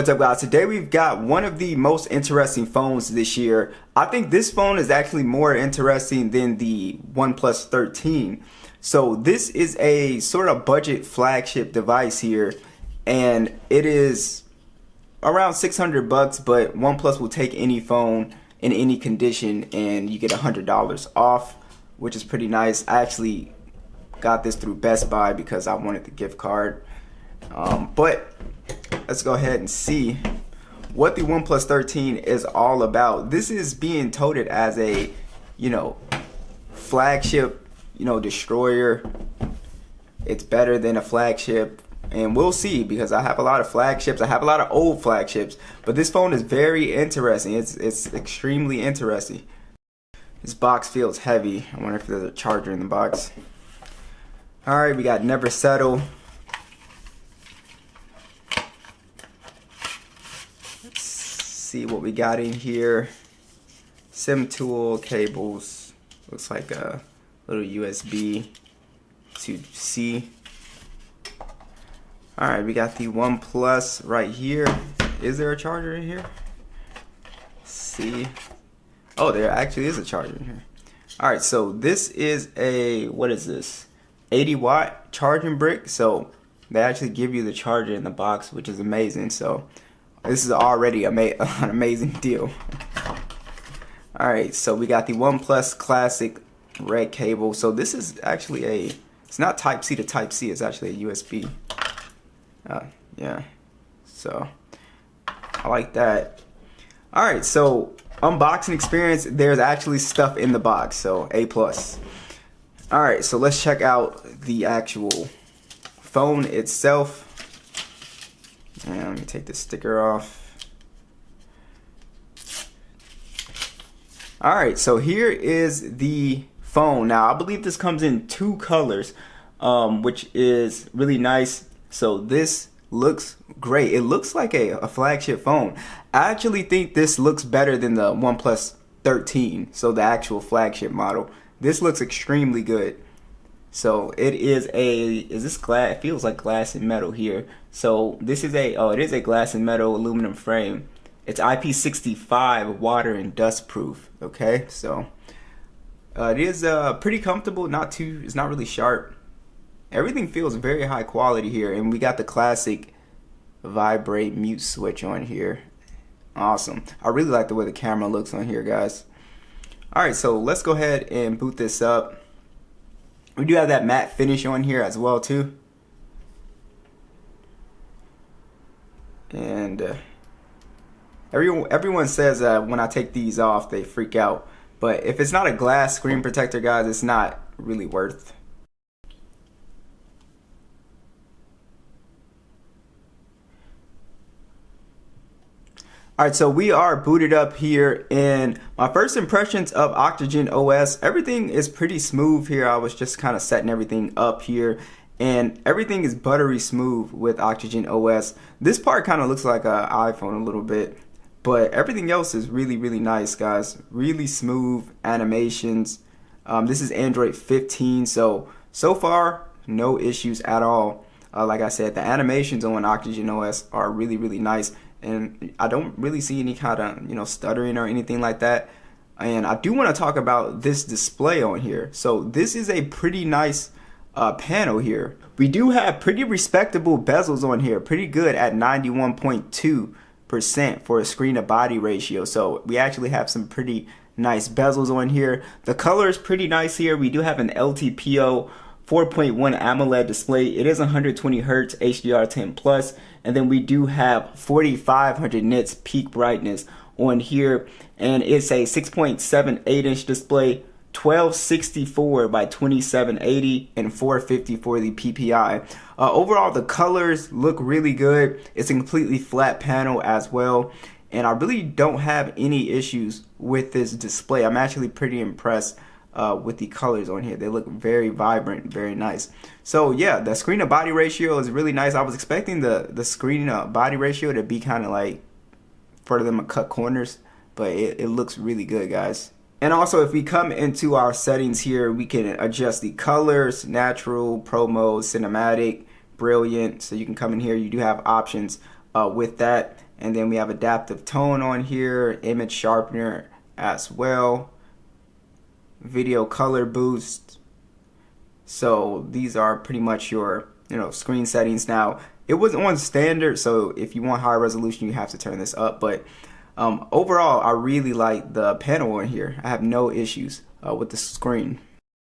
What's up, guys? Today we've got one of the most interesting phones this year. I think this phone is actually more interesting than the OnePlus 13. So this is a sort of budget flagship device here, and it is around 600 bucks, but OnePlus will take any phone in any condition and you get $100 off, which is pretty nice. I actually got this through Best Buy because I wanted the gift card. But let's go ahead and see what the OnePlus 13 is all about. This is being touted as a, flagship, destroyer. It's better than a flagship, and we'll see, because I have a lot of flagships. I have a lot of old flagships, but this phone is very interesting. It's extremely interesting. This box feels heavy. I wonder if there's a charger in the box. All right, we got Never Settle. See what we got in here. SIM tool, cables, looks like a little USB to C. Alright, we got the OnePlus right here. Is there a charger in here? See. Oh, there actually is a charger in here. Alright, so this is a, what is this? 80-watt charging brick. So they actually give you the charger in the box, which is amazing. So this is already an amazing deal. Alright, so we got the OnePlus Classic red cable. So this is actually it's not Type C to Type C, it's actually a USB. Yeah, so I like that. Alright, so unboxing experience, there's actually stuff in the box, so A+. Alright, so let's check out the actual phone itself. And let me take this sticker off. Alright, so here is the phone. Now, I believe this comes in 2 colors, which is really nice. So this looks great. It looks like a flagship phone. I actually think this looks better than the OnePlus 13, so the actual flagship model. This looks extremely good. So it is this glass? It feels like glass and metal here. So this is it is a glass and metal aluminum frame. It's IP65 water and dust proof. Okay, so it is pretty comfortable. It's not really sharp. Everything feels very high quality here, and we got the classic vibrate mute switch on here. Awesome. I really like the way the camera looks on here, guys. All right, so let's go ahead and boot this up. We do have that matte finish on here as well too. And everyone says when I take these off they freak out, but if it's not a glass screen protector, guys, it's not really worth. Alright, so we are booted up here, and my first impressions of Oxygen OS, everything is pretty smooth here. I was just kind of setting everything up here, and everything is buttery smooth with Oxygen OS. This part kind of looks like an iPhone a little bit, but everything else is really, really nice, guys. Really smooth animations. This is Android 15, so far, no issues at all. Like I said, the animations on Oxygen OS are really, really nice. And I don't really see any kind of stuttering or anything like that. And I do want to talk about this display on here. So this is a pretty nice panel here. We do have pretty respectable bezels on here, pretty good at 91.2% for a screen to body ratio. So we actually have some pretty nice bezels on here. The color is pretty nice here. We do have an LTPO 4.1 AMOLED display. It is 120 Hz HDR10 plus, and then we do have 4500 nits peak brightness on here, and it's a 6.78 inch display, 1264 by 2780, and 450 for the PPI. Overall, the colors look really good. It's a completely flat panel as well, and I really don't have any issues with this display. I'm actually pretty impressed with the colors on here. They look very vibrant, very nice. So yeah, the screen to body ratio is really nice. I was expecting the screen body ratio to be kind of like for them to cut corners, but it looks really good, guys. And also, if we come into our settings here, we can adjust the colors: natural, pro mode, cinematic, brilliant. So you can come in here, you do have options with that. And then we have adaptive tone on here, image sharpener as well, video color boost. So these are pretty much your screen settings. Now it was on standard, so if you want higher resolution you have to turn this up, but overall I really like the panel on here. I have no issues with the screen.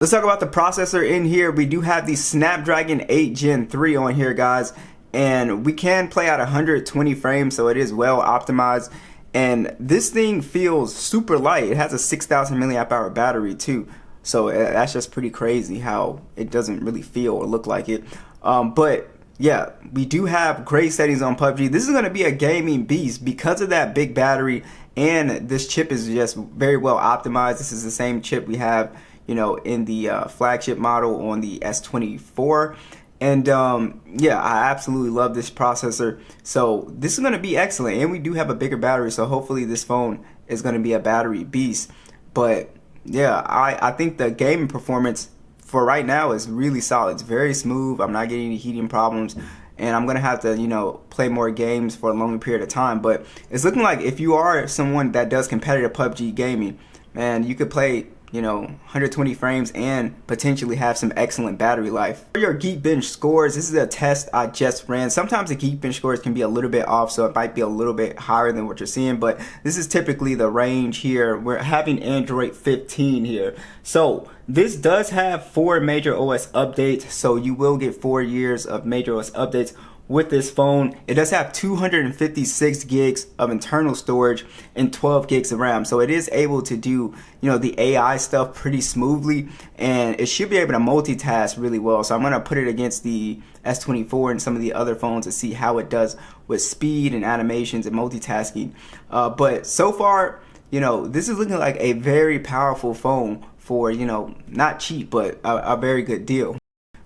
Let's talk about the processor in here. We do have the Snapdragon 8 Gen 3 on here, guys, and we can play at 120 frames, so it is well optimized. And this thing feels super light. It has a 6,000 milliamp hour battery too, so that's just pretty crazy how it doesn't really feel or look like it. But yeah, we do have great settings on PUBG. This is going to be a gaming beast because of that big battery, and this chip is just very well optimized. This is the same chip we have in the flagship model on the S24. And yeah, I absolutely love this processor. So this is going to be excellent, and we do have a bigger battery, so hopefully this phone is going to be a battery beast. But yeah, I think the gaming performance for right now is really solid. It's very smooth. I'm not getting any heating problems, and I'm going to have to play more games for a longer period of time. But it's looking like if you are someone that does competitive PUBG gaming, man, you could play 120 frames and potentially have some excellent battery life. For your Geekbench scores, this is a test I just ran. Sometimes the Geekbench scores can be a little bit off, so it might be a little bit higher than what you're seeing, but this is typically the range here. We're having Android 15 here. So this does have 4 major OS updates, so you will get 4 years of major OS updates with this phone. It does have 256 gigs of internal storage and 12 gigs of RAM, so it is able to do the AI stuff pretty smoothly, and it should be able to multitask really well. So I'm going to put it against the S24 and some of the other phones to see how it does with speed and animations and multitasking. But so far, this is looking like a very powerful phone for not cheap, but a very good deal.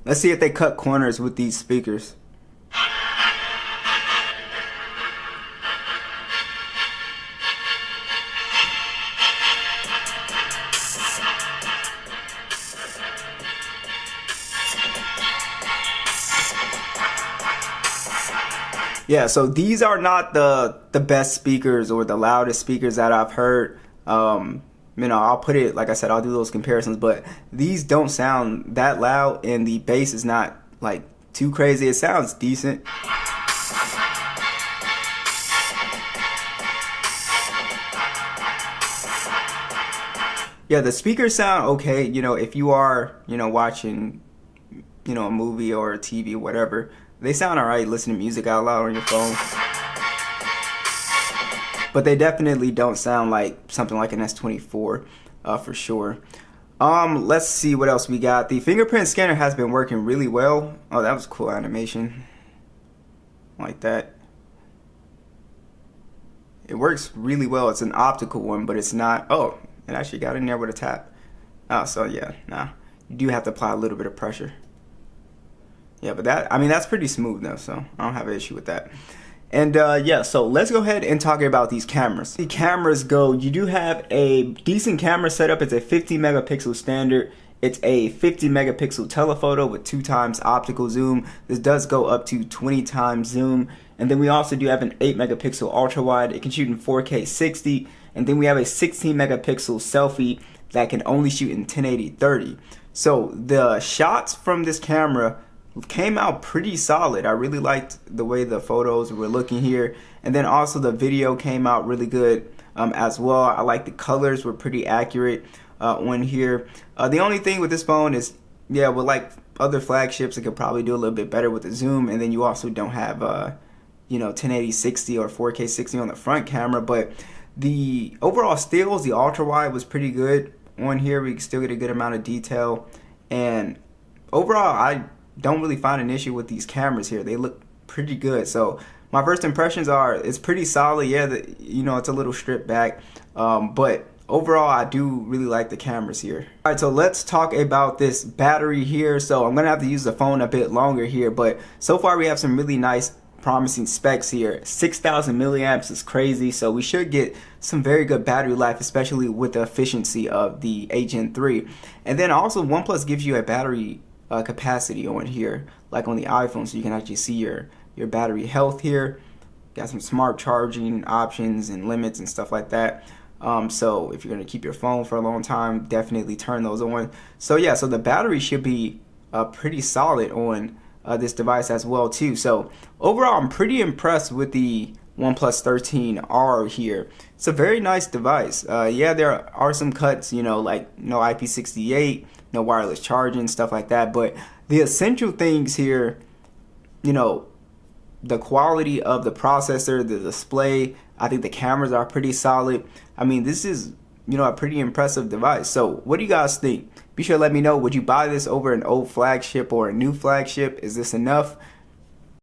Let's see if they cut corners with these speakers. Yeah, so these are not the best speakers or the loudest speakers that I've heard. I'll put it, like I said, I'll do those comparisons, but these don't sound that loud, and the bass is not like too crazy. It sounds decent. Yeah, the speakers sound okay. If you are, watching, a movie or a TV or whatever, they sound alright listening to music out loud on your phone. But they definitely don't sound like something like an S24 for sure. Let's see what else we got. The fingerprint scanner has been working really well. Oh, that was cool animation. Like that. It works really well. It's an optical one, but it's not. Oh, it actually got in there with a tap. Oh, so yeah, nah. You do have to apply a little bit of pressure. Yeah, but that's pretty smooth though, so I don't have an issue with that. And yeah, so let's go ahead and talk about these cameras. The cameras go, you do have a decent camera setup. It's a 50 megapixel standard. It's a 50 megapixel telephoto with 2x optical zoom. This does go up to 20 times zoom. And then we also do have an 8 megapixel ultra wide. It can shoot in 4K 60. And then we have a 16 megapixel selfie that can only shoot in 1080 30. So the shots from this camera came out pretty solid. I really liked the way the photos were looking here, and then also the video came out really good as well. I like the colors were pretty accurate on here. The only thing with this phone is, yeah, with like other flagships, it could probably do a little bit better with the zoom, and then you also don't have 1080 60 or 4K 60 on the front camera. But the overall stills, the ultra wide was pretty good on here. We can still get a good amount of detail, and overall I don't really find an issue with these cameras here. They look pretty good. So my first impressions are it's pretty solid. Yeah, it's a little stripped back, but overall I do really like the cameras here. All right, so let's talk about this battery here. So I'm gonna have to use the phone a bit longer here, but so far we have some really nice promising specs here. 6,000 milliamps is crazy, so we should get some very good battery life, especially with the efficiency of the 8 Gen 3. And then also OnePlus gives you a battery capacity on here, like on the iPhone, so you can actually see your battery health here. Got some smart charging options and limits and stuff like that. So if you're going to keep your phone for a long time, definitely turn those on. So yeah, so the battery should be pretty solid on this device as well too. So overall, I'm pretty impressed with the OnePlus 13R here. It's a very nice device. Yeah, there are some cuts, you know, like no IP68, no wireless charging, stuff like that. But the essential things here, you know, the quality of the processor, the display, I think the cameras are pretty solid. I mean, this is, you know, a pretty impressive device. So what do you guys think? Be sure to let me know. Would you buy this over an old flagship or a new flagship? Is this enough?